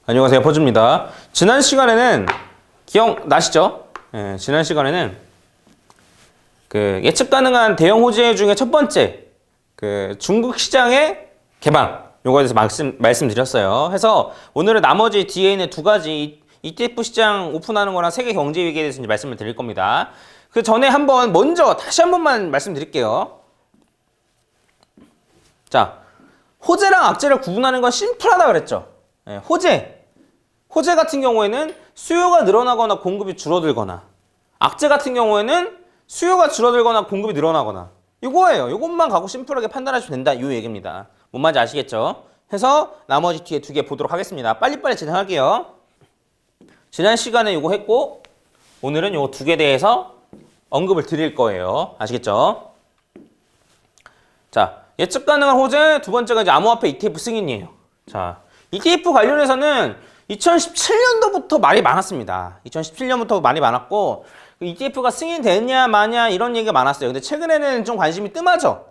안녕하세요, 퍼즈입니다. 지난 시간에는 기억나시죠? 지난 시간에는 예측 가능한 대형 호재 중에 첫 번째 중국 시장의 개방 요거에 대해서 말씀드렸어요. 해서 오늘은 나머지 뒤에 있는 두 가지 ETF 시장 오픈하는 거랑 세계 경제 위기에 대해서 이제 말씀을 드릴 겁니다. 그 전에 먼저 다시 한 번만 말씀드릴게요. 자, 호재랑 악재를 구분하는 건 심플하다 그랬죠. 호재 같은 경우에는 수요가 늘어나거나 공급이 줄어들거나, 악재 같은 경우에는 수요가 줄어들거나 공급이 늘어나거나, 이거예요. 이것만 갖고 심플하게 판단하시면 된다, 이 얘기입니다. 뭔 말인지 아시겠죠? 해서 나머지 뒤에 두 개 보도록 하겠습니다. 빨리빨리 진행할게요. 지난 시간에 이거 했고 오늘은 이 두 개에 대해서 언급을 드릴 거예요. 아시겠죠? 자, 예측 가능한 호재 두 번째가 이제 암호화폐 ETF 승인이에요. 자, ETF 관련해서는 2017년도부터 말이 많았습니다. 2017년부터 말이 많았고 ETF가 승인되냐 마냐 이런 얘기가 많았어요. 근데 최근에는 좀 관심이 뜸하죠.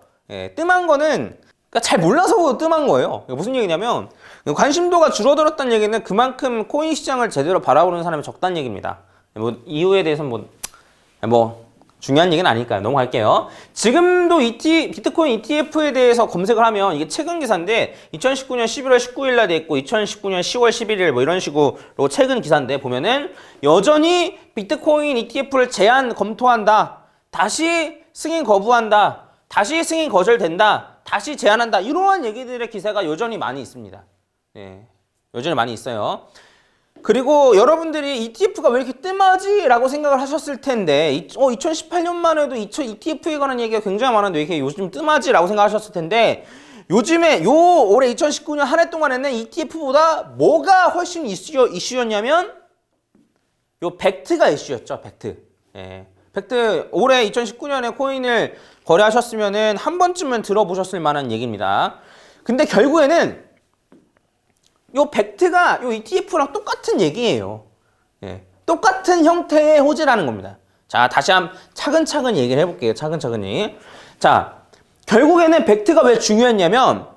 뜸한 거는 그러니까 잘 몰라서 뜸한 거예요. 무슨 얘기냐면 관심도가 줄어들었다는 얘기는 그만큼 코인 시장을 제대로 바라보는 사람이 적다는 얘기입니다. 이유에 대해서는 중요한 얘기는 아니니까요. 넘어갈게요. 지금도 비트코인 ETF에 대해서 검색을 하면 이게 최근 기사인데 2019년 11월 19일 날 돼 있고 2019년 10월 11일 이런 식으로 최근 기사인데 보면은 여전히 비트코인 ETF를 제한 검토한다. 다시 승인 거부한다. 다시 승인 거절된다. 다시 제한한다. 이러한 얘기들의 기사가 여전히 많이 있습니다. 여전히 많이 있어요. 그리고 여러분들이 ETF가 왜 이렇게 뜸하지? 라고 생각을 하셨을 텐데 2018년만 해도 ETF에 관한 얘기가 굉장히 많은데 왜 이렇게 요즘 뜸하지? 라고 생각하셨을 텐데 요즘에 올해 2019년 한 해 동안에는 ETF보다 뭐가 훨씬 이슈였냐면 벡트가 이슈였죠. 벡트 올해 2019년에 코인을 거래하셨으면은 한 번쯤은 들어보셨을 만한 얘기입니다. 근데 결국에는 벡트가 ETF랑 똑같은 얘기예요. 똑같은 형태의 호재라는 겁니다. 자, 다시 한번 차근차근 얘기를 해볼게요. 차근차근히. 자, 결국에는 벡트가 왜 중요했냐면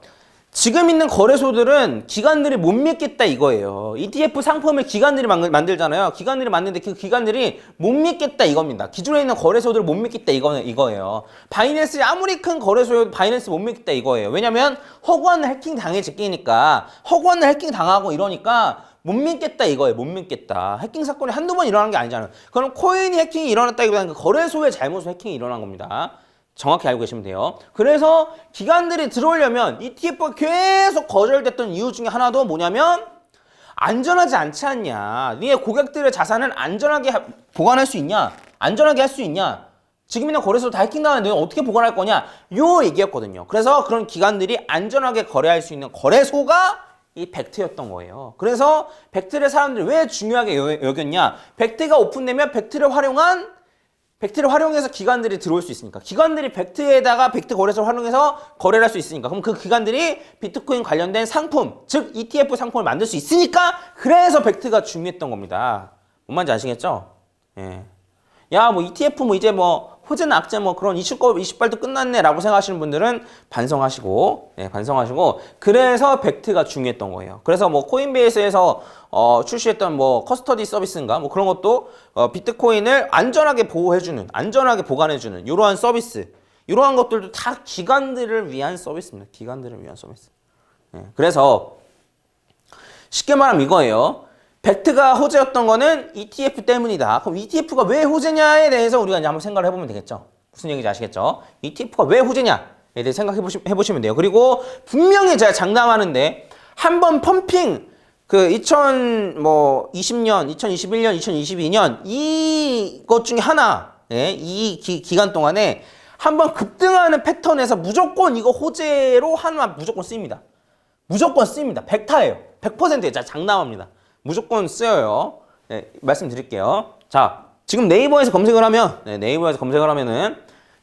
지금 있는 거래소들은 기관들이 못 믿겠다 이거예요. ETF 상품을 기관들이 만들잖아요. 기관들이 만드는데 그 기관들이 못 믿겠다 이겁니다. 기존에 있는 거래소들을 못 믿겠다 이거예요. 바이낸스 아무리 큰 거래소여도 바이낸스 못 믿겠다 이거예요. 왜냐면 허구한 해킹 당해지니까 허구한 해킹 당하고 이러니까 못 믿겠다 이거예요. 못 믿겠다. 해킹 사건이 한두 번 일어나는 게 아니잖아요. 그럼 코인이 해킹이 일어났다기보다는 그 거래소의 잘못으로 해킹이 일어난 겁니다. 정확히 알고 계시면 돼요. 그래서 기관들이 들어오려면 ETF가 계속 거절됐던 이유 중에 하나도 뭐냐면 안전하지 않지 않냐. 니네 고객들의 자산을 안전하게 보관할 수 있냐? 안전하게 할 수 있냐? 지금 있는 거래소 다 해킹당하는데 어떻게 보관할 거냐? 요 얘기였거든요. 그래서 그런 기관들이 안전하게 거래할 수 있는 거래소가 이 벡트였던 거예요. 그래서 벡트를 사람들이 왜 중요하게 여겼냐? 벡트가 오픈되면 벡트를 활용해서 기관들이 들어올 수 있으니까. 기관들이 벡트에다가 벡트 거래소를 활용해서 거래를 할 수 있으니까. 그럼 그 기관들이 비트코인 관련된 상품, 즉 ETF 상품을 만들 수 있으니까 그래서 벡트가 중요했던 겁니다. 뭔 말인지 아시겠죠? 야, ETF 이제 호재나 악재 그런 이슈빨도 끝났네 라고 생각하시는 분들은 반성하시고 그래서 벡트가 중요했던 거예요. 그래서 코인베이스에서 출시했던 커스터디 서비스인가 그런 것도 비트코인을 안전하게 보호해주는, 안전하게 보관해주는 이러한 서비스, 이러한 것들도 다 기관들을 위한 서비스입니다. 기관들을 위한 서비스. 그래서 쉽게 말하면 이거예요. 벡트가 호재였던 거는 ETF 때문이다. 그럼 ETF가 왜 호재냐에 대해서 우리가 이제 한번 생각을 해보면 되겠죠. 무슨 얘기인지 아시겠죠? ETF가 왜 호재냐에 대해 생각해 보시면 돼요. 그리고 분명히 제가 장담하는데 한번 펌핑 2020년, 2021년, 2022년 이것 중에 하나, 이 기간 동안에 한번 급등하는 패턴에서 무조건 이거 호재로 하나만 무조건 쓰입니다. 무조건 쓰입니다. 100타예요. 100%예요. 제가 장담합니다. 무조건 쓰여요. 말씀드릴게요. 자, 지금 네이버에서 검색을 하면은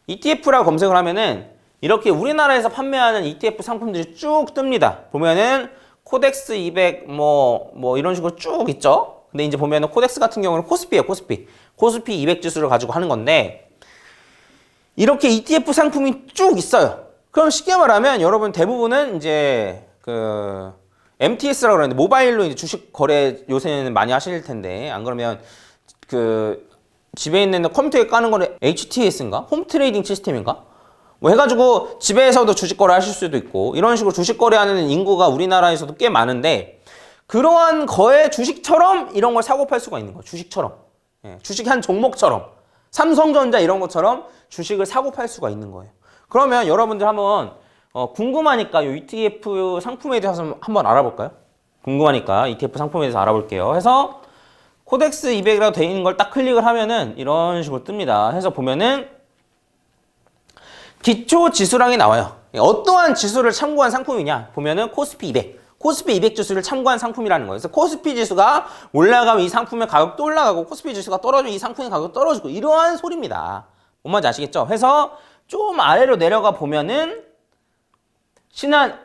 ETF라고 검색을 하면은 이렇게 우리나라에서 판매하는 ETF 상품들이 쭉 뜹니다. 보면은 코덱스 200 이런 식으로 쭉 있죠. 근데 이제 보면은 코덱스 같은 경우는 코스피예요. 코스피 200 지수를 가지고 하는 건데 이렇게 ETF 상품이 쭉 있어요. 그럼 쉽게 말하면 여러분 대부분은 이제 MTS라고 그러는데 모바일로 이제 주식 거래 요새는 많이 하실 텐데 안 그러면 그 집에 있는 컴퓨터에 까는 거는 HTS인가? 홈 트레이딩 시스템인가? 뭐 해가지고 집에서도 주식 거래 하실 수도 있고 이런 식으로 주식 거래하는 인구가 우리나라에서도 꽤 많은데 그러한 거에 주식처럼 이런 걸 사고 팔 수가 있는 거예요. 주식처럼. 예, 주식 한 종목처럼. 삼성전자 이런 것처럼 주식을 사고 팔 수가 있는 거예요. 그러면 여러분들 한번 궁금하니까 이 ETF 상품에 대해서 한번 알아볼까요? 궁금하니까 ETF 상품에 대해서 알아볼게요. 해서 코덱스 200이라고 되어 있는 걸 딱 클릭을 하면은 이런 식으로 뜹니다. 해서 보면은 기초 지수량이 나와요. 어떠한 지수를 참고한 상품이냐? 보면은 코스피 200. 코스피 200 지수를 참고한 상품이라는 거예요. 그래서 코스피 지수가 올라가면 이 상품의 가격도 올라가고 코스피 지수가 떨어지면 이 상품의 가격도 떨어지고 이러한 소리입니다. 뭔 말인지 아시겠죠? 해서 좀 아래로 내려가 보면은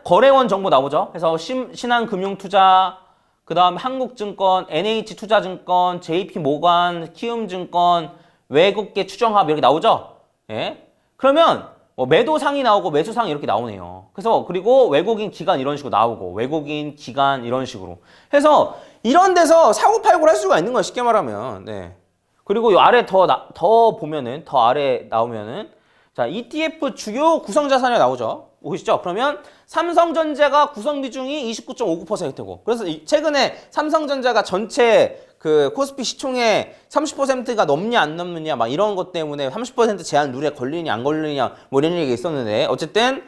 거래원 정보 나오죠? 그래서 신한금융투자, 그 다음 한국증권, NH투자증권, JP모간, 키움증권, 외국계 추정합 이렇게 나오죠? 예? 그러면 매도상이 나오고 매수상이 이렇게 나오네요. 그래서 그리고 외국인 기관 이런 식으로 나오고 외국인 기관 이런 식으로 해서 이런 데서 사고 팔고를 할 수가 있는 거예요. 쉽게 말하면. 네. 그리고 이 아래 더 보면은 더 아래 나오면은 자 ETF 주요 구성 자산이 나오죠. 보이시죠? 그러면 삼성전자가 구성 비중이 29.59%고 그래서 최근에 삼성전자가 전체 그 코스피 시총의 30%가 넘냐 안 넘느냐 막 이런 것 때문에 30% 제한 룰에 걸리느냐 안 걸리느냐 뭐 이런 얘기가 있었는데 어쨌든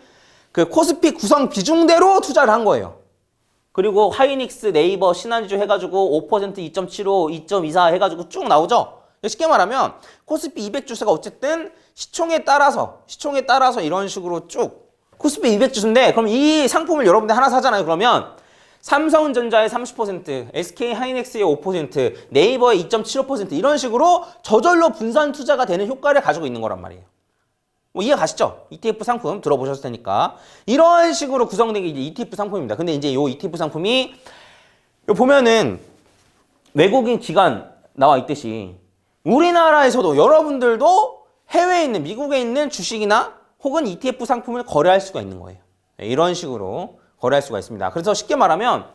그 코스피 구성 비중대로 투자를 한 거예요. 그리고 하이닉스, 네이버, 신한지주 해가지고 5%, 2.75, 2.24 해가지고 쭉 나오죠. 쉽게 말하면 코스피 200 주수가 어쨌든 시총에 따라서 이런 식으로 쭉 코스피 200 주수인데 그럼 이 상품을 여러분들 하나 사잖아요. 그러면 삼성전자의 30%, SK 하이닉스의 5%, 네이버의 2.75% 이런 식으로 저절로 분산 투자가 되는 효과를 가지고 있는 거란 말이에요. 뭐 이해 가시죠? ETF 상품 들어보셨을 테니까 이런 식으로 구성된 게 이제 ETF 상품입니다. 근데 이제 이 ETF 상품이 보면은 외국인 기관 나와 있듯이 우리나라에서도 여러분들도 해외에 있는 미국에 있는 주식이나 혹은 ETF 상품을 거래할 수가 있는 거예요. 이런 식으로 거래할 수가 있습니다. 그래서 쉽게 말하면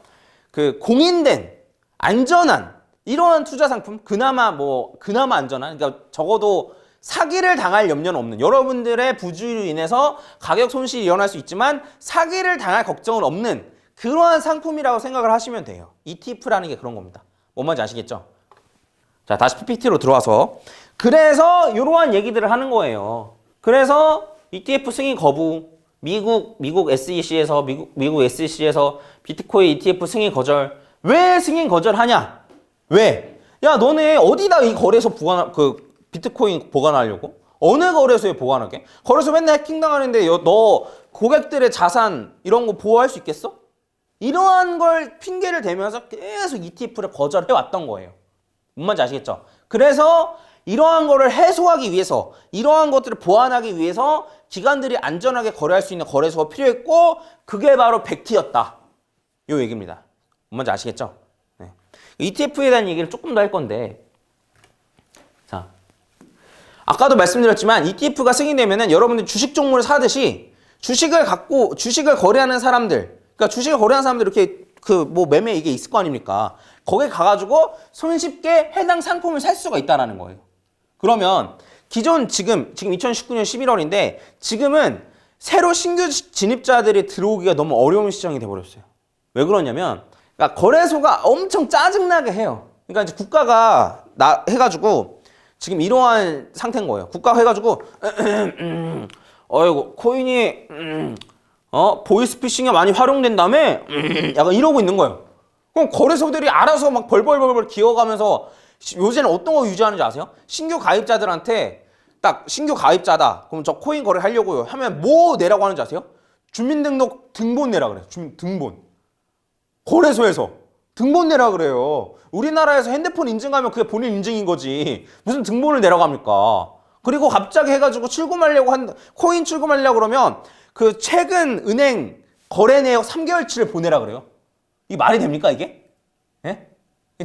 그 공인된 안전한 이러한 투자 상품 그나마 안전한 그러니까 적어도 사기를 당할 염려는 없는 여러분들의 부주의로 인해서 가격 손실이 일어날 수 있지만 사기를 당할 걱정은 없는 그러한 상품이라고 생각을 하시면 돼요. ETF라는 게 그런 겁니다. 뭔 말인지 아시겠죠? 자, 다시 PPT로 들어와서 그래서 이러한 얘기들을 하는 거예요. 그래서 ETF 승인 거부, 미국 SEC에서 미국 SEC에서 비트코인 ETF 승인 거절. 왜 승인 거절하냐? 왜? 야, 너네 어디다 이 거래소 비트코인 보관하려고? 어느 거래소에 보관하게? 거래소 맨날 해킹당하는데 너 고객들의 자산 이런 거 보호할 수 있겠어? 이러한 걸 핑계를 대면서 계속 ETF를 거절해 왔던 거예요. 뭔 말인지 아시겠죠? 그래서 이러한 거를 해소하기 위해서 이러한 것들을 보완하기 위해서 기관들이 안전하게 거래할 수 있는 거래소가 필요했고 그게 바로 벡티였다. 요 얘기입니다. 뭔지 아시겠죠? 네. ETF에 대한 얘기를 조금 더 할 건데 자, 아까도 말씀드렸지만 ETF가 승인되면은 여러분들 주식 종목을 사듯이 주식을 거래하는 사람들 그러니까 주식을 거래하는 사람들 이렇게 매매 이게 있을 거 아닙니까? 거기 가가지고 손쉽게 해당 상품을 살 수가 있다라는 거예요. 그러면 지금 2019년 11월인데 지금은 새로 신규 진입자들이 들어오기가 너무 어려운 시장이 돼버렸어요. 왜 그러냐면 그러니까 거래소가 엄청 짜증나게 해요. 그러니까 이제 국가가 해가지고 지금 이러한 상태인 거예요. 국가가 해가지고 어이구 코인이 보이스피싱에 많이 활용된다며 약간 이러고 있는 거예요. 그럼 거래소들이 알아서 막 벌벌 기어가면서 요새는 어떤 거 유지하는지 아세요? 신규 가입자들한테 딱 신규 가입자다. 그럼 저 코인 거래하려고요. 하면 뭐 내라고 하는지 아세요? 주민등록 등본 내라 그래요. 등본. 거래소에서 등본 내라 그래요. 우리나라에서 핸드폰 인증하면 그게 본인 인증인 거지. 무슨 등본을 내라고 합니까? 그리고 갑자기 해가지고 코인 출금하려고 그러면 그 최근 은행 거래 내역 3개월치를 보내라 그래요. 이게 말이 됩니까 이게? 예?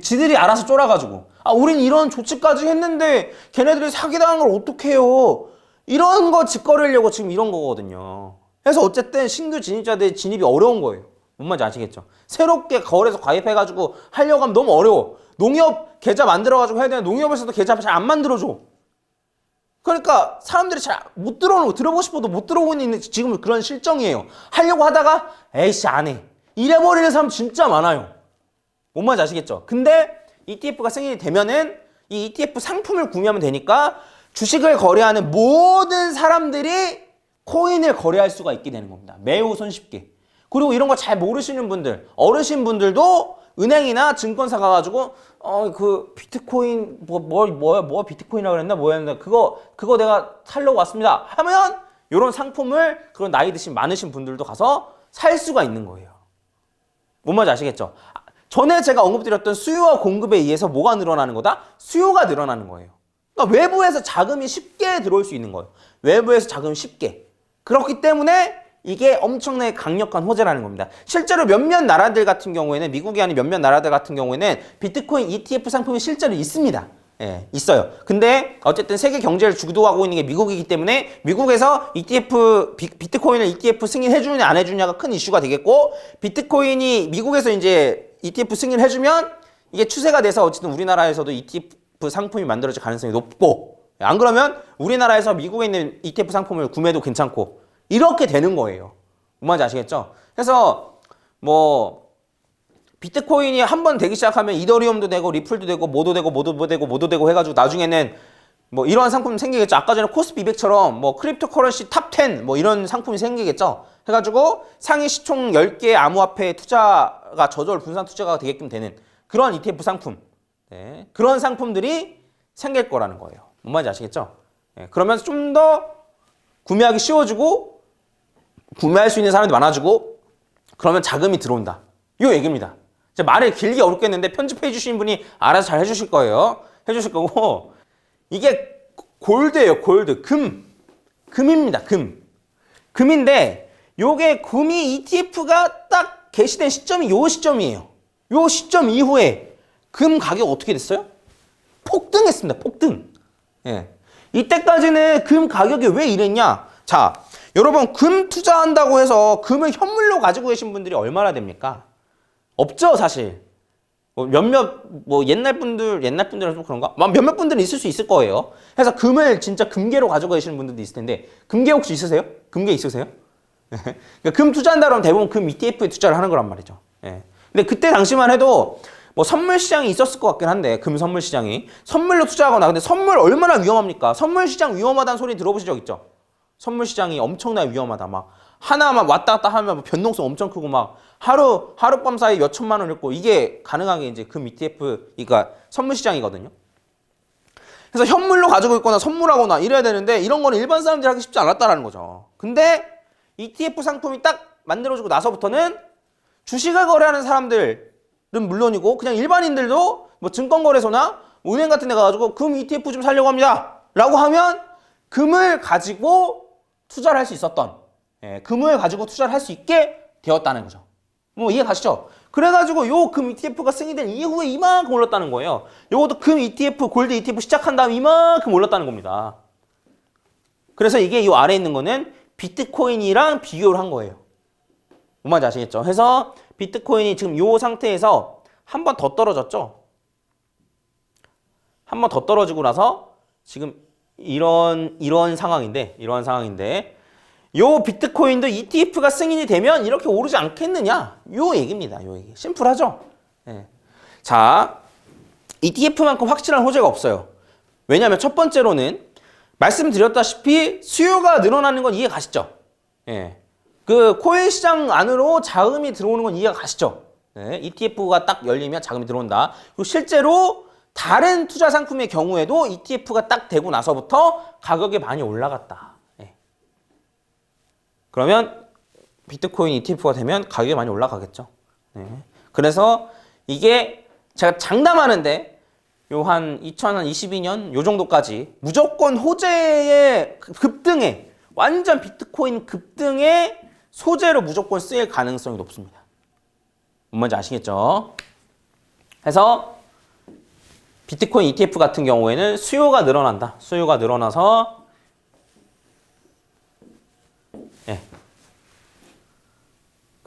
지들이 알아서 쫄아가지고 우린 이런 조치까지 했는데 걔네들이 사기당한 걸 어떡해요. 이런 거 짓거리려고 지금 이런 거거든요. 그래서 어쨌든 신규 진입자들의 진입이 어려운 거예요. 뭔 말인지 아시겠죠? 새롭게 거래소 가입해가지고 하려고 하면 너무 어려워. 농협 계좌 만들어가지고 해야 되는데 농협에서도 계좌 잘 안 만들어줘. 그러니까 사람들이 잘 못 들어오는 거, 들어보고 싶어도 못 들어오고 있는 지금 그런 실정이에요. 하려고 하다가 에이씨 안 해. 이래버리는 사람 진짜 많아요. 뭔 말인지 아시겠죠? 근데 ETF가 승인이 되면은 이 ETF 상품을 구매하면 되니까 주식을 거래하는 모든 사람들이 코인을 거래할 수가 있게 되는 겁니다. 매우 손쉽게. 그리고 이런 거 잘 모르시는 분들, 어르신분들도 은행이나 증권사 가가지고 그 비트코인 뭐야 비트코인이라고 그랬나 뭐였나 그거 내가 살려고 왔습니다 하면 이런 상품을 그런 나이 드신 많으신 분들도 가서 살 수가 있는 거예요. 뭔 말인지 아시겠죠? 전에 제가 언급드렸던 수요와 공급에 의해서 뭐가 늘어나는 거다? 수요가 늘어나는 거예요. 그러니까 외부에서 자금이 쉽게 들어올 수 있는 거예요. 외부에서 자금이 쉽게. 그렇기 때문에 이게 엄청나게 강력한 호재라는 겁니다. 실제로 몇몇 나라들 같은 경우에는 미국이 아닌 몇몇 나라들 같은 경우에는 비트코인 ETF 상품이 실제로 있습니다. 예, 있어요. 근데 어쨌든 세계 경제를 주도하고 있는 게 미국이기 때문에 미국에서 비트코인을 ETF 승인해주느냐 안 해주느냐가 큰 이슈가 되겠고 비트코인이 미국에서 이제 ETF 승인해주면 이게 추세가 돼서 어쨌든 우리나라에서도 ETF 상품이 만들어질 가능성이 높고 안 그러면 우리나라에서 미국에 있는 ETF 상품을 구매도 괜찮고 이렇게 되는 거예요. 뭔 말인지 아시겠죠? 그래서 뭐 비트코인이 한 번 되기 시작하면 이더리움도 되고 리플도 되고 뭐도 되고 해가지고 나중에는 뭐 이런 상품 생기겠죠. 아까 전에 코스피 200처럼 뭐 크립토 커런시 탑 10 뭐 이런 상품이 생기겠죠. 해가지고 상위 시총 10개 암호화폐 투자가 저절 분산 투자가 되게끔 되는 그런 ETF 상품. 네, 그런 상품들이 생길 거라는 거예요. 뭔 말인지 아시겠죠? 네, 그러면서 좀 더 구매하기 쉬워지고 구매할 수 있는 사람이 많아지고 그러면 자금이 들어온다. 이 얘기입니다. 말을 길게 어렵게 했는데 편집해 주신 분이 알아서 잘 해주실 거예요. 해주실 거고 이게 골드예요. 골드. 금입니다. 금인데 요게 금이 ETF가 딱 개시된 시점이 요 시점이에요. 요 시점 이후에 금 가격 어떻게 됐어요? 폭등했습니다. 폭등. 예. 이때까지는 금 가격이 왜 이랬냐? 자, 여러분 금 투자한다고 해서 금을 현물로 가지고 계신 분들이 얼마나 됩니까? 없죠, 사실. 옛날 분들은 그런가? 몇몇 분들은 있을 수 있을 거예요. 그래서 금을 진짜 금괴로 가지고 계시는 분들도 있을 텐데, 금괴 혹시 있으세요? 금괴 있으세요? 그러니까 금 투자한다 그러면 대부분 금 ETF에 투자를 하는 거란 말이죠. 예. 근데 그때 당시만 해도 뭐 선물 시장이 있었을 것 같긴 한데, 금 선물 시장이. 선물로 투자하거나, 근데 선물 얼마나 위험합니까? 선물 시장 위험하다는 소리 들어보신 적 있죠? 선물 시장이 엄청나게 위험하다. 막 하나만 왔다 갔다 하면 변동성 엄청 크고 막 하룻밤 사이 몇 천만 원 잃고 이게 가능하게 이제 금 ETF, 그러니까 선물 시장이거든요. 그래서 현물로 가지고 있거나 선물하거나 이래야 되는데 이런 거는 일반 사람들이 하기 쉽지 않았다라는 거죠. 근데 ETF 상품이 딱 만들어지고 나서부터는 주식을 거래하는 사람들은 물론이고 그냥 일반인들도 뭐 증권거래소나 은행 같은 데 가가지고 금 ETF 좀 살려고 합니다. 라고 하면 금을 가지고 투자를 할 수 있었던, 금을 가지고 투자를 할 수 있게 되었다는 거죠. 뭐 이해 가시죠? 그래가지고 요 금 ETF가 승인된 이후에 이만큼 올랐다는 거예요. 요것도 금 ETF, 골드 ETF 시작한 다음 이만큼 올랐다는 겁니다. 그래서 이게 요 아래에 있는 거는 비트코인이랑 비교를 한 거예요. 뭔 말인지 아시겠죠? 해서 비트코인이 지금 요 상태에서 한 번 더 떨어졌죠? 한 번 더 떨어지고 나서 지금 이런 상황인데 요 비트코인도 ETF가 승인이 되면 이렇게 오르지 않겠느냐? 요 얘기입니다. 요 얘기. 심플하죠? 네. 자, ETF만큼 확실한 호재가 없어요. 왜냐하면 첫 번째로는 말씀드렸다시피 수요가 늘어나는 건 이해 가시죠? 예. 그 코인 시장 안으로 자금이 들어오는 건 이해가 가시죠? 네. ETF가 딱 열리면 자금이 들어온다. 그리고 실제로 다른 투자 상품의 경우에도 ETF가 딱 되고 나서부터 가격이 많이 올라갔다. 네. 그러면 비트코인 ETF가 되면 가격이 많이 올라가겠죠. 네. 그래서 이게 제가 장담하는데 요 한 2022년 요 정도까지 무조건 호재의 급등에 완전 비트코인 급등의 소재로 무조건 쓰일 가능성이 높습니다. 뭔 말인지 아시겠죠? 그래서 비트코인 ETF 같은 경우에는 수요가 늘어난다. 수요가 늘어나서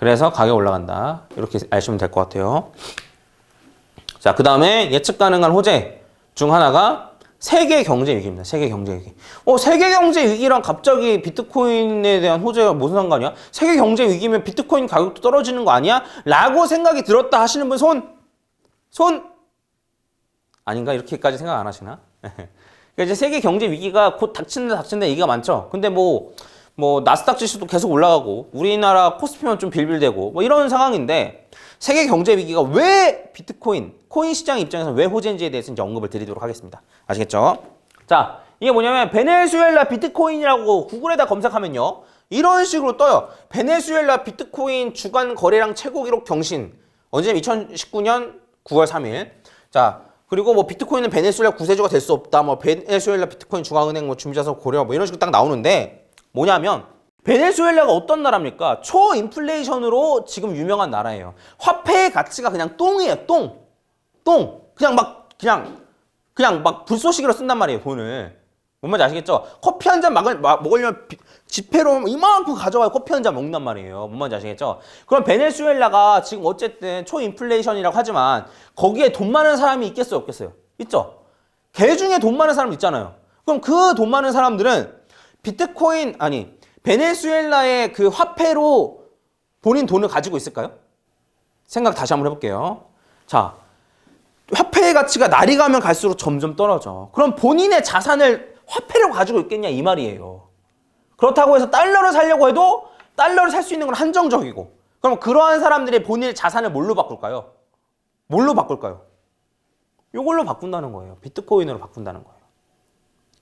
그래서 가격 올라간다. 이렇게 아시면 될 것 같아요. 자, 그 다음에 예측 가능한 호재 중 하나가 세계 경제 위기입니다. 세계 경제 위기. 세계 경제 위기랑 갑자기 비트코인에 대한 호재가 무슨 상관이야? 세계 경제 위기면 비트코인 가격도 떨어지는 거 아니야? 라고 생각이 들었다 하시는 분 손? 아닌가? 이렇게까지 생각 안 하시나? 그러니까 이제 세계 경제 위기가 곧 닥친다 얘기가 많죠. 근데 뭐 나스닥 지수도 계속 올라가고 우리나라 코스피만 좀 빌빌대고 뭐 이런 상황인데 세계 경제 위기가 왜 비트코인, 코인 시장 입장에서 왜 호재인지에 대해서 이제 언급을 드리도록 하겠습니다. 아시겠죠? 자, 이게 뭐냐면 베네수엘라 비트코인이라고 구글에다 검색하면요. 이런 식으로 떠요. 베네수엘라 비트코인 주간 거래량 최고 기록 경신. 언제냐면 2019년 9월 3일. 자, 그리고 뭐 비트코인은 베네수엘라 구세주가 될 수 없다. 뭐 베네수엘라 비트코인 중앙은행 뭐 준비자서 고려 뭐 이런 식으로 딱 나오는데 뭐냐면 베네수엘라가 어떤 나라입니까? 초인플레이션으로 지금 유명한 나라예요. 화폐의 가치가 그냥 똥이에요. 똥. 그냥 막 불쏘시개로 쓴단 말이에요. 돈을. 뭔 말인지 아시겠죠? 커피 한 잔 먹으려면 지폐로 이만큼 가져와야 커피 한 잔 먹는단 말이에요. 뭔 말인지 아시겠죠? 그럼 베네수엘라가 지금 어쨌든 초인플레이션이라고 하지만 거기에 돈 많은 사람이 있겠어요? 없겠어요? 있죠? 개 중에 돈 많은 사람 있잖아요. 그럼 그 돈 많은 사람들은 베네수엘라의 그 화폐로 본인 돈을 가지고 있을까요? 생각 다시 한번 해볼게요. 자, 화폐의 가치가 날이 가면 갈수록 점점 떨어져. 그럼 본인의 자산을 화폐로 가지고 있겠냐 이 말이에요. 그렇다고 해서 달러를 사려고 해도 달러를 살 수 있는 건 한정적이고. 그럼 그러한 사람들이 본인의 자산을 뭘로 바꿀까요? 이걸로 바꾼다는 거예요. 비트코인으로 바꾼다는 거예요.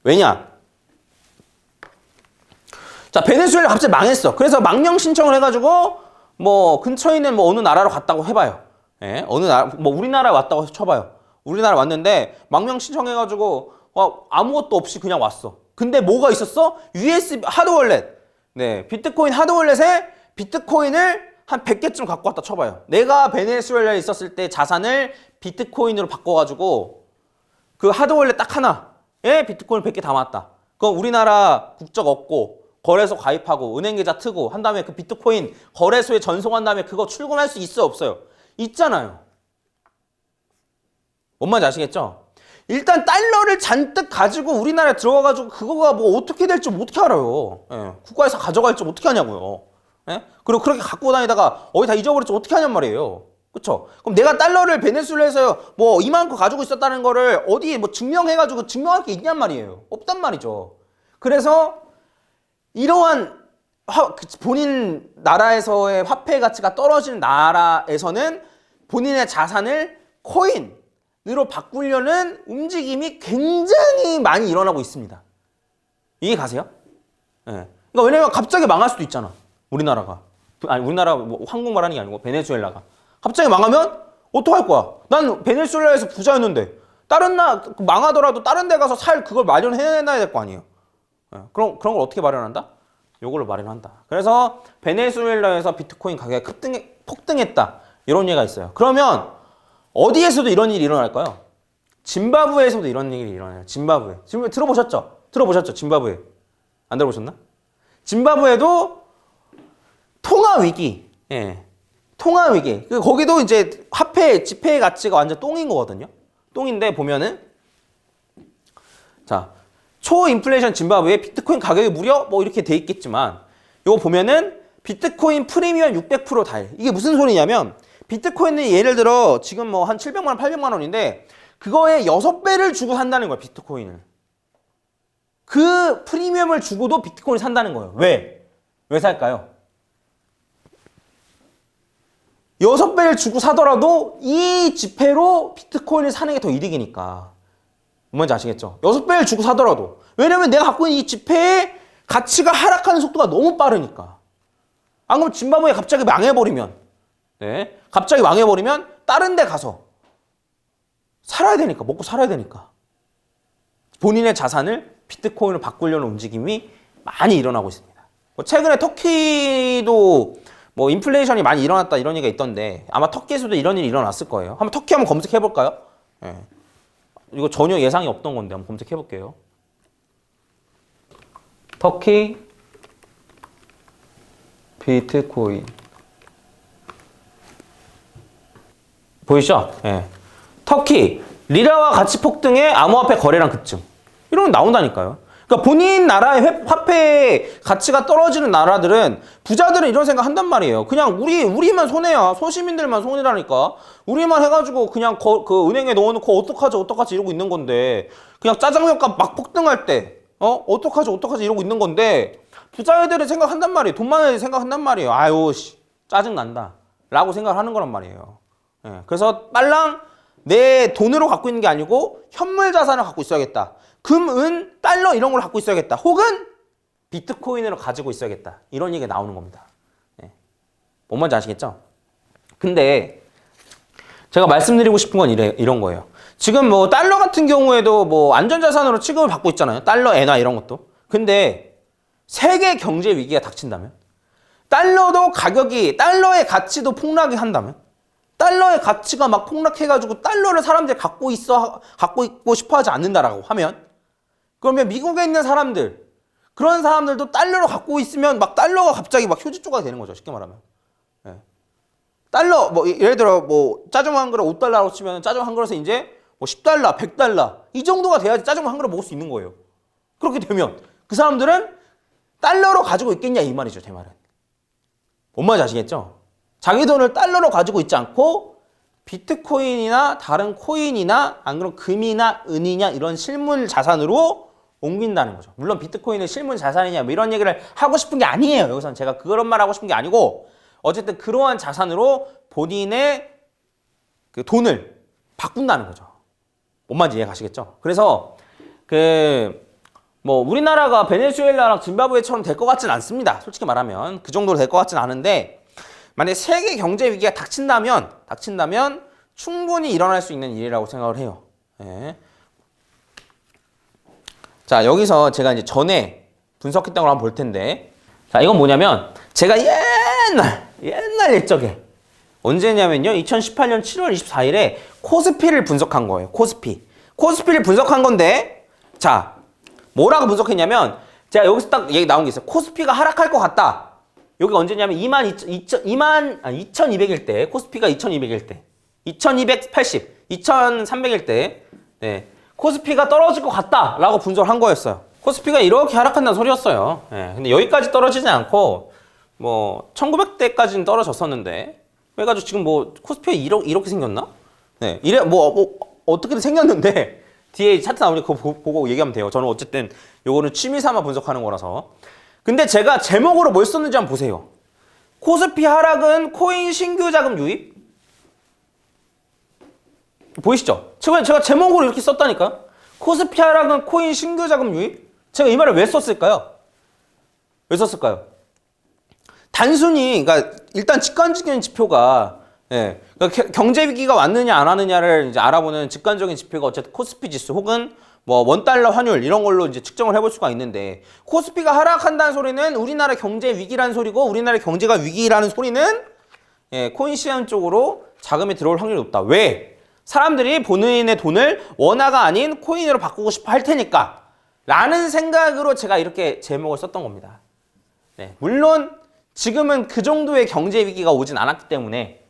왜냐? 자, 베네수엘라 갑자기 망했어. 그래서 망명 신청을 해가지고 뭐 근처에 있는 뭐 어느 나라로 갔다고 해봐요. 예, 어느 나라 뭐 우리나라에 왔다고 쳐봐요. 우리나라 왔는데 망명 신청해가지고 아무것도 없이 그냥 왔어. 근데 뭐가 있었어? USB 하드월렛. 네, 비트코인 하드월렛에 비트코인을 한 100개쯤 갖고 왔다 쳐봐요. 내가 베네수엘라에 있었을 때 자산을 비트코인으로 바꿔가지고 그 하드월렛 딱 하나에 비트코인 100개 담았다. 그럼 우리나라 국적 얻고 거래소 가입하고 은행 계좌 트고 한 다음에 그 비트코인 거래소에 전송한 다음에 그거 출금할 수 있어요? 없어요? 있잖아요. 뭔 말인지 아시겠죠? 일단 달러를 잔뜩 가지고 우리나라에 들어가가지고 그거가 뭐 어떻게 될지 어떻게 알아요? 예, 국가에서 가져갈지 어떻게 하냐고요. 예? 그리고 그렇게 갖고 다니다가 어디 다 잊어버렸지 어떻게 하냔 말이에요. 그쵸? 그럼 내가 달러를 베네수엘라에서 뭐 이만큼 가지고 있었다는 거를 어디에 뭐 증명해가지고 증명할 게 있냔 말이에요. 없단 말이죠. 그래서 이러한 본인 나라에서의 화폐 가치가 떨어진 나라에서는 본인의 자산을 코인으로 바꾸려는 움직임이 굉장히 많이 일어나고 있습니다. 이해 가세요? 예. 그러니까 왜냐면 갑자기 망할 수도 있잖아. 우리나라가. 아니, 우리나라 뭐 한국말 하는 게 아니고 베네수엘라가. 갑자기 망하면 어떡할 거야? 난 베네수엘라에서 부자였는데 망하더라도 다른 데 가서 그걸 마련해놔야 될 거 아니에요. 그런 걸 어떻게 마련한다? 요걸로 마련한다. 그래서 베네수엘라에서 비트코인 가격이 폭등했다. 이런 얘기가 있어요. 그러면 어디에서도 이런 일이 일어날까요? 짐바브웨에서도 이런 일이 일어나요. 짐바브웨 들어보셨죠? 짐바브웨. 안 들어보셨나? 짐바브웨도 통화 위기. 예. 통화 위기. 거기도 이제 지폐의 가치가 완전 똥인 거거든요. 똥인데 보면은 자, 초인플레이션 짐바브웨 비트코인 가격이 무려 뭐 이렇게 돼 있겠지만 이거 보면은 비트코인 프리미엄 600% 달. 이게 무슨 소리냐면 비트코인은 예를 들어 지금 뭐 한 700만 원, 800만 원인데 그거에 6배를 주고 산다는 거야, 비트코인을. 그 프리미엄을 주고도 비트코인을 산다는 거예요. 왜? 왜 살까요? 6배를 주고 사더라도 이 지폐로 비트코인을 사는 게 더 이득이니까. 뭔지 아시겠죠? 6배를 주고 사더라도. 왜냐면 내가 갖고 있는 이 지폐의 가치가 하락하는 속도가 너무 빠르니까. 안 그러면 짐바브웨 갑자기 망해버리면, 다른 데 가서 먹고 살아야 되니까. 본인의 자산을 비트코인으로 바꾸려는 움직임이 많이 일어나고 있습니다. 최근에 터키도 뭐 인플레이션이 많이 일어났다 이런 얘기가 있던데 아마 터키에서도 이런 일이 일어났을 거예요. 터키 한번 검색해 볼까요? 이거 전혀 예상이 없던 건데 한번 검색해 볼게요. 터키 비트코인 보이시죠? 예. 터키, 리라와 가치 폭등에 암호화폐 거래량 급증. 이런 거 나온다니까요. 그러니까 본인 나라의 화폐의 가치가 떨어지는 나라들은 부자들은 이런 생각 한단 말이에요. 그냥 우리만 손해야. 소시민들만 손해라니까. 우리만 해가지고 그냥 그 은행에 넣어놓고 어떡하지 이러고 있는 건데 그냥 짜장면값 막 폭등할 때 어떡하지 이러고 있는 건데 부자애들은 생각한단 말이에요. 돈 많은 애들 생각한단 말이에요. 아유 짜증난다 라고 생각하는 거란 말이에요. 예, 그래서 빨랑 내 돈으로 갖고 있는 게 아니고 현물 자산을 갖고 있어야겠다. 금, 은, 달러 이런 걸 갖고 있어야겠다. 혹은 비트코인으로 가지고 있어야겠다. 이런 얘기가 나오는 겁니다. 예. 뭔 말인지 아시겠죠? 근데 제가 말씀드리고 싶은 건 이런 거예요. 지금 뭐 달러 같은 경우에도 뭐 안전자산으로 취급을 받고 있잖아요. 달러, 엔화 이런 것도. 근데 세계 경제 위기가 닥친다면 달러도 달러의 가치도 폭락이 한다면 달러의 가치가 막 폭락해가지고 달러를 사람들이 갖고 있고 싶어 하지 않는다라고 하면 그러면 미국에 있는 사람들 그런 사람들도 달러로 갖고 있으면 막 달러가 갑자기 막 효지 조각이 되는 거죠. 쉽게 말하면. 예. 달러 뭐 예를 들어 뭐 짜장면 한 그릇 5달러라고 치면 짜장면 한 그릇에 이제 뭐 10달러, 100달러 이 정도가 돼야지 짜장면 한 그릇 먹을 수 있는 거예요. 그렇게 되면 그 사람들은 달러로 가지고 있겠냐 이 말이죠. 제 말은. 뭔 말인지 아시겠죠? 자기 돈을 달러로 가지고 있지 않고 비트코인이나 다른 코인이나 안 그러면 금이나 은이냐 이런 실물 자산으로 옮긴다는 거죠. 물론 비트코인은 실물 자산이냐 뭐 이런 얘기를 하고 싶은 게 아니에요. 여기서는 제가 그런 말 하고 싶은 게 아니고 어쨌든 그러한 자산으로 본인의 그 돈을 바꾼다는 거죠. 뭔 말인지 이해 가시겠죠? 그래서 뭐 우리나라가 베네수엘라랑 짐바브웨처럼 될 것 같진 않습니다. 솔직히 말하면 그 정도로 될 것 같진 않은데 만약에 세계 경제 위기가 닥친다면 충분히 일어날 수 있는 일이라고 생각을 해요. 예. 자, 여기서 제가 이제 전에 분석했던 걸 한번 볼 텐데, 자, 이건 뭐냐면 제가 옛날 옛적에 언제냐면요, 2018년 7월 24일에 코스피를 분석한 거예요. 코스피를 분석한 건데, 자, 뭐라고 분석했냐면 제가 여기서 딱 얘기 나온 게 있어요. 코스피가 하락할 것 같다. 여기가 언제냐면 2200일 때, 코스피가 2200일 때, 2280, 2300일 때, 네, 코스피가 떨어질 것 같다라고 분석을 한 거였어요. 코스피가 이렇게 하락한다는 소리였어요. 네, 근데 여기까지 떨어지지 않고 뭐 1900대까지는 떨어졌었는데 그래가지고 지금 뭐 코스피가 이렇게 생겼나? 네, 뭐 어떻게든 생겼는데 뒤에 차트 나오니까 그거 보고 얘기하면 돼요. 저는 어쨌든 요거는 취미 삼아 분석하는 거라서. 근데 제가 제목으로 뭘 썼는지 한번 보세요. 코스피 하락은 코인 신규 자금 유입? 보이시죠? 제가 제목으로 이렇게 썼다니까. 코스피 하락은 코인 신규 자금 유입? 제가 이 말을 왜 썼을까요? 단순히 그러니까 일단 직관적인 지표가 그러니까 경제 위기가 왔느냐 안 왔느냐를 이제 알아보는 직관적인 지표가 어쨌든 코스피 지수 혹은 뭐 원달러 환율 이런 걸로 이제 측정을 해볼 수가 있는데 코스피가 하락한다는 소리는 우리나라 경제 위기라는 소리고 우리나라 경제가 위기라는 소리는 코인 시장 쪽으로 자금이 들어올 확률이 높다. 왜? 사람들이 본인의 돈을 원화가 아닌 코인으로 바꾸고 싶어 할 테니까 라는 생각으로 제가 이렇게 제목을 썼던 겁니다. 네, 물론 지금은 그 정도의 경제 위기가 오진 않았기 때문에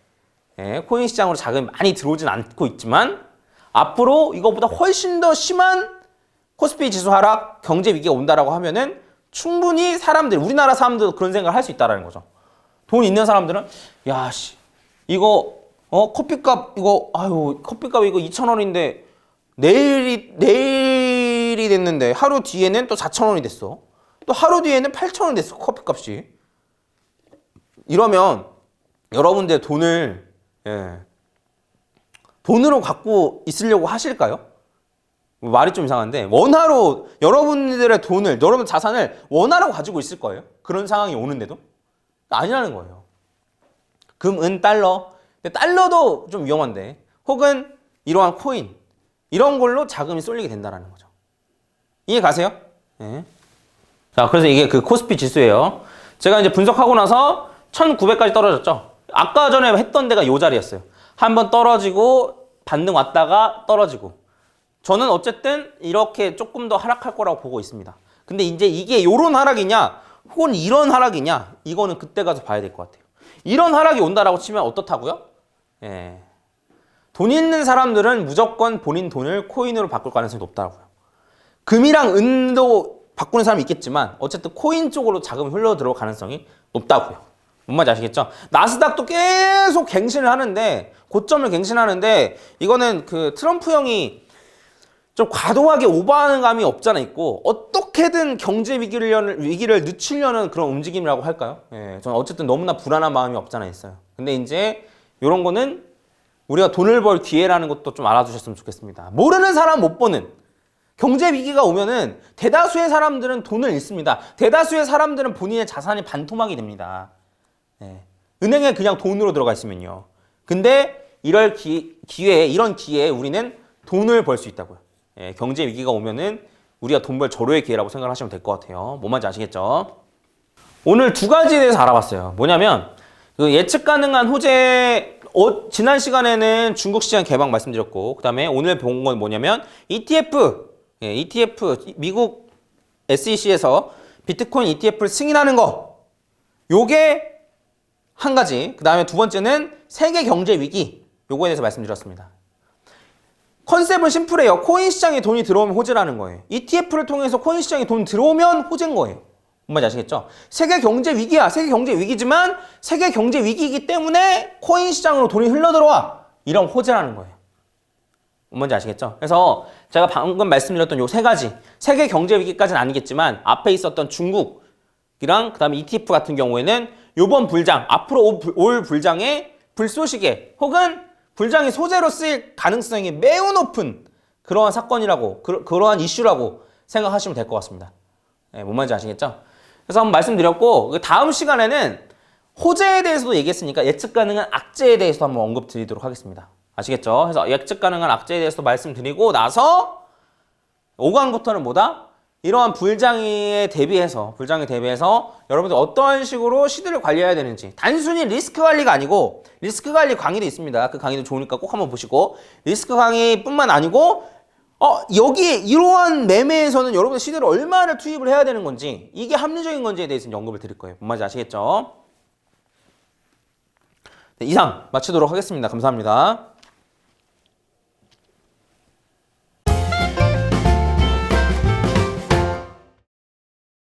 코인 시장으로 자금이 많이 들어오진 않고 있지만 앞으로 이거보다 훨씬 더 심한 코스피 지수 하락, 경제 위기가 온다라고 하면은 충분히 우리나라 사람들도 그런 생각을 할 수 있다라는 거죠. 돈 있는 사람들은 야, 씨, 이거 커피값 이거 2,000원인데 내일이 됐는데 하루 뒤에는 또 4,000원이 됐어. 또 하루 뒤에는 8,000원 됐어. 커피값이. 이러면 여러분들 돈으로 갖고 있으려고 하실까요? 말이 좀 이상한데 원화로 여러분들의 돈을 여러분 자산을 원화로 가지고 있을 거예요? 그런 상황이 오는데도? 아니라는 거예요. 금, 은, 달러. 근데 달러도 좀 위험한데 혹은 이러한 코인 이런 걸로 자금이 쏠리게 된다는 거죠. 이해 가세요? 네. 자, 그래서 이게 그 코스피 지수예요. 제가 이제 분석하고 나서 1900까지 떨어졌죠. 아까 전에 했던 데가 요 자리였어요. 한번 떨어지고 반등 왔다가 떨어지고. 저는 어쨌든 이렇게 조금 더 하락할 거라고 보고 있습니다. 근데 이제 이게 요런 하락이냐 혹은 이런 하락이냐 이거는 그때 가서 봐야 될 것 같아요. 이런 하락이 온다라고 치면 어떻다고요? 돈 있는 사람들은 무조건 본인 돈을 코인으로 바꿀 가능성이 높다고요. 금이랑 은도 바꾸는 사람이 있겠지만 어쨌든 코인 쪽으로 자금이 흘러 들어올 가능성이 높다고요. 뭔 말인지 아시겠죠? 나스닥도 계속 갱신을 하는데 고점을 갱신하는데 이거는 그 트럼프 형이 좀 과도하게 오버하는 감이 없잖아 있고 어떻게든 경제 위기를 늦추려는 그런 움직임이라고 할까요? 예, 저는 어쨌든 너무나 불안한 마음이 없잖아 있어요. 근데 이제 이런 거는 우리가 돈을 벌 기회라는 것도 좀 알아두셨으면 좋겠습니다. 모르는 사람 못 보는 경제 위기가 오면은 대다수의 사람들은 돈을 잃습니다. 대다수의 사람들은 본인의 자산이 반토막이 됩니다. 예, 은행에 그냥 돈으로 들어가 있으면요. 근데 이런 기회에 우리는 돈을 벌 수 있다고요. 예, 경제 위기가 오면은 우리가 돈 벌 절호의 기회라고 생각을 하시면 될 것 같아요. 뭔 말인지 아시겠죠? 오늘 두 가지에 대해서 알아봤어요. 뭐냐면 그 예측 가능한 호재 지난 시간에는 중국 시장 개방 말씀드렸고 그 다음에 오늘 본 건 뭐냐면 ETF 미국 SEC에서 비트코인 ETF를 승인하는 거 요게 한 가지. 그 다음에 두 번째는 세계 경제 위기 요거에 대해서 말씀드렸습니다. 컨셉은 심플해요. 코인 시장에 돈이 들어오면 호재라는 거예요. ETF를 통해서 코인 시장에 돈 들어오면 호재인 거예요. 뭔지 아시겠죠? 세계 경제 위기야. 세계 경제 위기지만 세계 경제 위기이기 때문에 코인 시장으로 돈이 흘러들어와. 이런 호재라는 거예요. 뭔지 아시겠죠? 그래서 제가 방금 말씀드렸던 요 세 가지 세계 경제 위기까지는 아니겠지만 앞에 있었던 중국이랑 그 다음에 ETF 같은 경우에는 요번 불장, 앞으로 올 불장의 불쏘시개 혹은 불장이 소재로 쓰일 가능성이 매우 높은 그러한 사건이라고 그러한 이슈라고 생각하시면 될 것 같습니다. 네, 뭔 말인지 아시겠죠? 그래서 한번 말씀드렸고 다음 시간에는 호재에 대해서도 얘기했으니까 예측 가능한 악재에 대해서도 한번 언급드리도록 하겠습니다. 아시겠죠? 그래서 예측 가능한 악재에 대해서도 말씀드리고 나서 5강부터는 뭐다? 이러한 불장에 대비해서 여러분들 어떠한 식으로 시드를 관리해야 되는지 단순히 리스크 관리가 아니고 리스크 관리 강의도 있습니다. 그 강의도 좋으니까 꼭 한번 보시고 리스크 강의뿐만 아니고 여기 이러한 매매에서는 여러분들 시드를 얼마를 투입을 해야 되는 건지 이게 합리적인 건지에 대해서는 언급을 드릴 거예요. 뭔 말인지 아시겠죠? 네, 이상 마치도록 하겠습니다. 감사합니다.